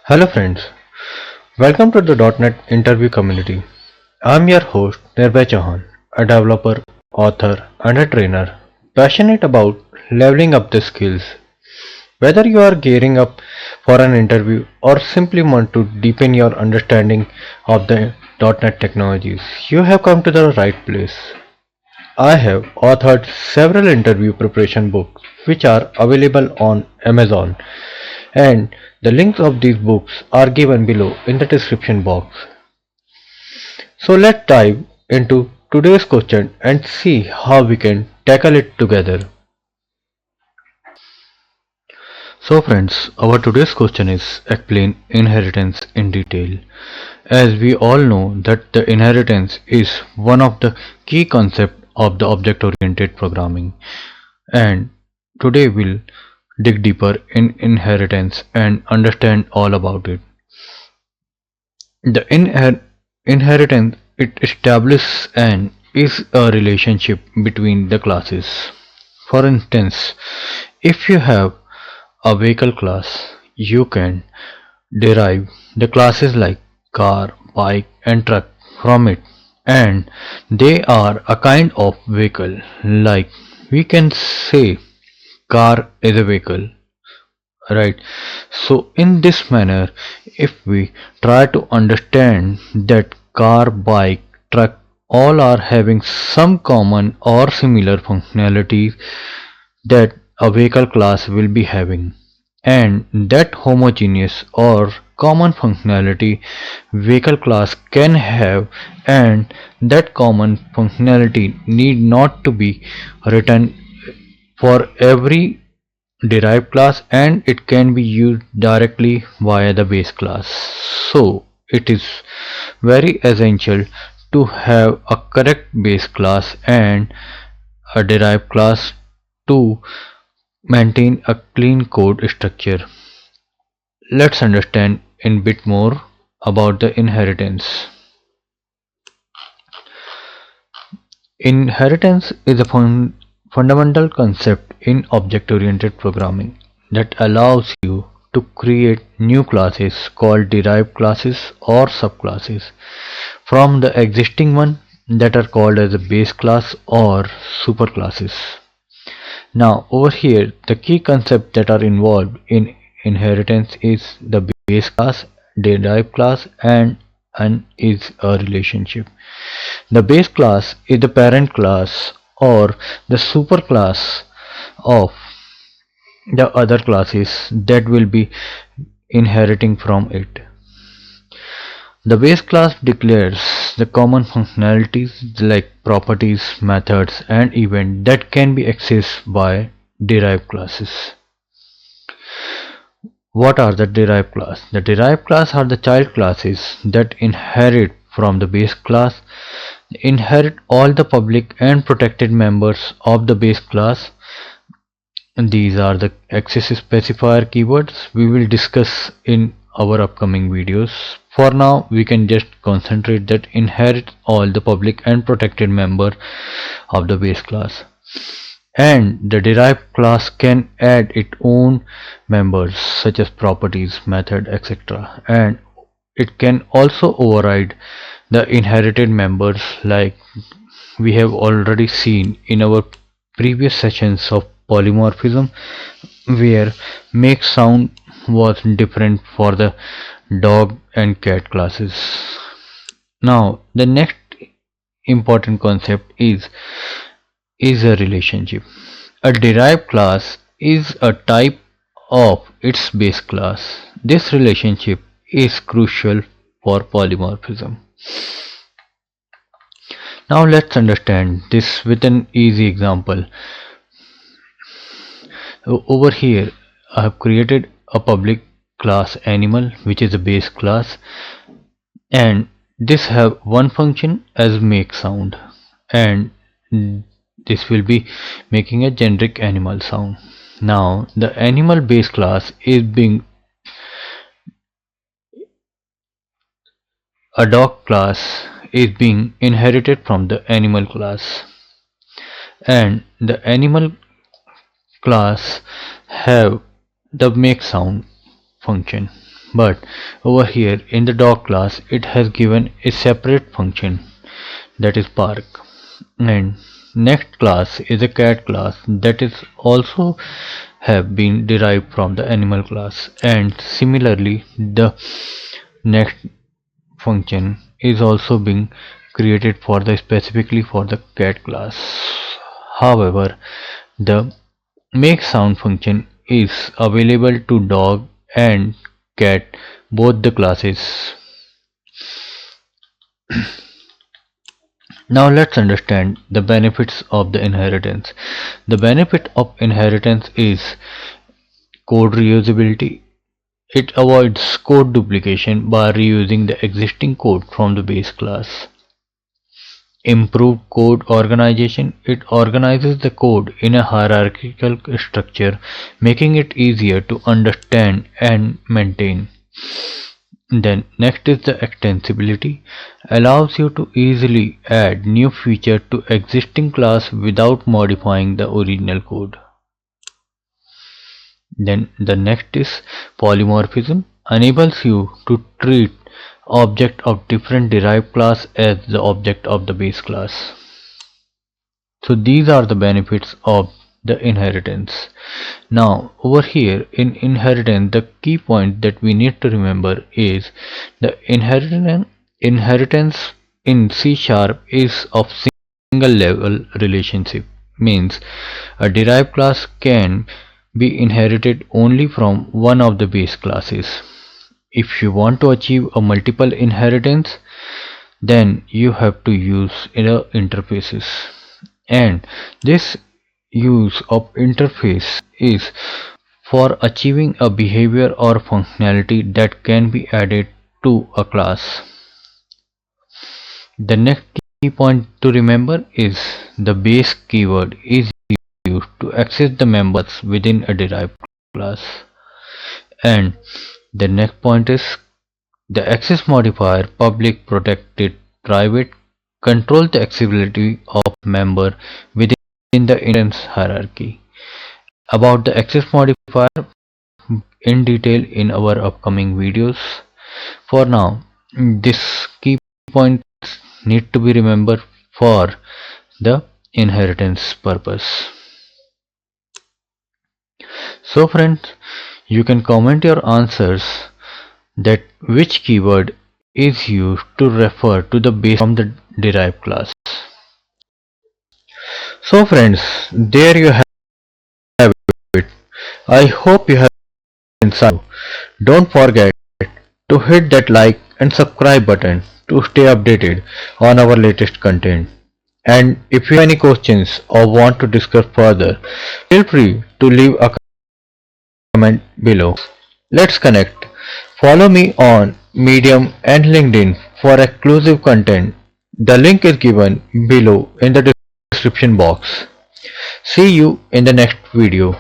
Hello friends, welcome to the .NET interview community. I'm your host Nirbhay Chauhan, a developer, author and a trainer passionate about leveling up the skills. Whether you are gearing up for an interview or simply want to deepen your understanding of the .NET technologies, you have come to the right place. I have authored several interview preparation books which are available on Amazon, and the links of these books are given below in the description box. So let's dive into today's question and see how we can tackle it together. So friends, our today's question is explain inheritance in detail. As we all know that the inheritance is one of the key concepts of the object oriented programming, and today we'll dig deeper in inheritance and understand all about it. The inheritance it establishes and is a relationship between the classes. For instance, if you have a vehicle class, you can derive the classes like car, bike and truck from it, and they are a kind of vehicle. Like we can say car is a vehicle, right? So in this manner, if we try to understand that car, bike, truck all are having some common or similar functionalities that a vehicle class will be having, and that homogeneous or common functionality vehicle class can have, and that common functionality need not to be written for every derived class, and it can be used directly via the base class. So it is very essential to have a correct base class and a derived class to maintain a clean code structure. Let's understand in bit more about the inheritance. Inheritance is a fundamental concept in object-oriented programming that allows you to create new classes called derived classes or subclasses from the existing one that are called as a base class or superclasses. Now over here the key concepts that are involved in inheritance is the base class, derived class and is a relationship. The base class is the parent class or the superclass of the other classes that will be inheriting from it. The base class declares the common functionalities like properties, methods, and events that can be accessed by derived classes. What are the derived class? The derived class are the child classes that inherit from the base class, inherit all the public and protected members of the base class. And these are the access specifier keywords we will discuss in our upcoming videos. For now, we can just concentrate that inherit all the public and protected member of the base class. And the derived class can add its own members such as properties, method, etc. And it can also override the inherited members like we have already seen in our previous sessions of polymorphism, where make sound was different for the dog and cat classes. Now the next important concept is a relationship. A derived class is a type of its base class. This relationship is crucial for polymorphism. Now let's understand this with an easy example. Over here I have created a public class animal which is a base class, and this have one function as make sound, and this will be making a generic animal sound. Now the animal base class is being a dog class is being inherited from the animal class, and the animal class have the make sound function. but over here in the dog class it has given a separate function, that is bark. And next class is a cat class that is also have been derived from the animal class, and similarly the next function is also being created for the specifically for the cat class. However, the make sound function is available to dog and cat, both the classes. Now let's understand the benefits of the inheritance. The benefit of inheritance is code reusability. It avoids code duplication by reusing the existing code from the base class. Improved code organization. It organizes the code in a hierarchical structure, making it easier to understand and maintain. Then next is the extensibility, allows you to easily add new feature to existing class without modifying the original code. Then the next is polymorphism, enables you to treat object of different derived class as the object of the base class. So these are the benefits of the inheritance. Now over here in inheritance, the key point that we need to remember is the inheritance in C# is of single level relationship, means a derived class can be inherited only from one of the base classes. If you want to achieve a multiple inheritance, then you have to use inner interfaces, and this use of interface is for achieving a behavior or functionality that can be added to a class. The next key point to remember is the base keyword is used to access the members within a derived class. And the next point is the access modifier public, protected, private control the accessibility of member within the instance hierarchy. About the access modifier in detail in our upcoming videos. For now, this key points need to be remembered for the inheritance purpose. So friends, you can comment your answers that which keyword is used to refer to the base from the derived class. So friends, there you have it. I hope you have insight. Don't forget to hit that like and subscribe button to stay updated on our latest content. And if you have any questions or want to discuss further, feel free to leave a comment below. Let's connect. Follow me on Medium and LinkedIn for exclusive content. The link is given below in the description box. See you in the next video.